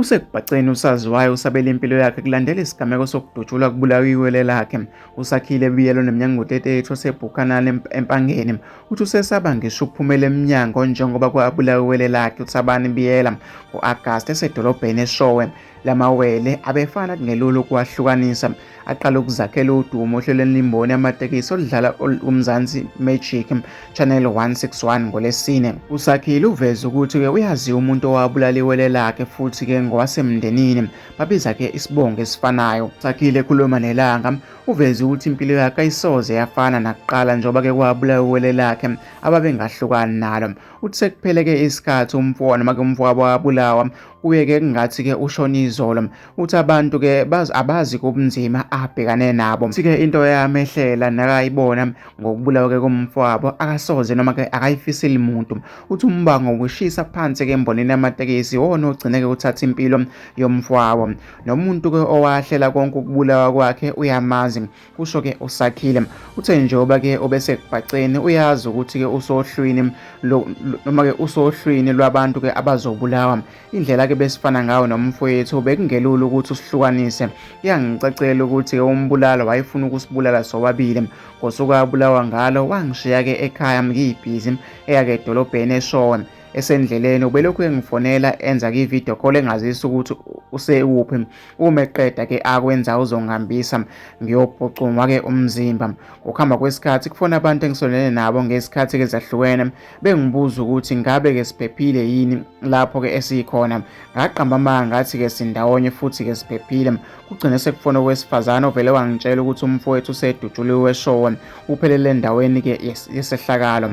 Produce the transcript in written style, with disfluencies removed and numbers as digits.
Usekubhaceni usaziwayo usabela impilo yakhe kulandela isigameko sokudutshulwa kubulawa iwele lakhe. USakhile Biyelo neminyaka ngu-38 osebhukhanani empangeni uthi usesaba ngisho ukuphumela emnyango njengoba kwabulawa iwele lakhe uThabani Biyela ngo-Agasti esedolobheni eShowe. Lamawele abefana kungelula ukuwahlukanisa, aqala ukuzakhela udumo ohlelweni lemboni yamatekisi oludlala uMzansi Magic Channel 161 ngoLesine. USakhile uveza ukuthi-ke uyaziwa umuntu owabulala iwele lakhe futhi-ke ngowasemndenini babiza-ke isibongo esifanayo. USakhile ekhuluma neLanga uveze ukuthi impilo yakhe ayisoze yafana nakuqala njengoba-ke kwabulawa iwele lakhe ababengahlukani nalo. Uthi sekupheleke isikhathi noma umfowabo wabulawa kuye-ke kungathi-ke ushona izolo. Uthi abantu-ke abazi kobunzima abhekane nabo. Uthi-ke into yamehlela nakayibona ngokubulawa-ke komfowabo akasoze noma-ke akayifiseli muntu. Uthi umbango wokushisa phansi-ke embonini yamatekisi wona ogcine-ke uthatha impilo yomfowabo. Nomuntu-ke owahlela konke ukubulawa kwakhe uyamazi, kusho-ke uSakhile. Uthe njengoba-ke obesekubhaceni uyazi ukuthi-ke usohlwini noma-ke usohlwini lwabantu-ke abazobulawa. Indlela-ke besifana ngayo nomfowethu bekungelula ukuthi usihlukanise. Iyangicacela ukuthi-ke umbulalo wayefuna ukusibulala sobabili. Ngosuku abulawa ngalo wangishiya-ke ekhaya ngiyibhizi eyake edolobheni eShowe. Esendleleni ubelokhu engifonela enza-ke i-video call engazisa ukuthi usekuphi. Uma eqeda-ke akwenza uzongihambisa ngiyobhucuma-ke umzimba. Ngokuhamba kwesikhathi kufona abantu engisondelene nabo ngesikhathi-ke zahlukene bengibuza ukuthi ngabe-ke siphephile yini lapho-ke esikhona. Ngaqamba amanga ngathi-ke sindawonye futhi-ke siphephile. Kugcine sekufona owesifazane ovele wangitshela ukuthi umfowethu usedutshuliwe eShowe uphelele endaweni-ke yesehlakalo.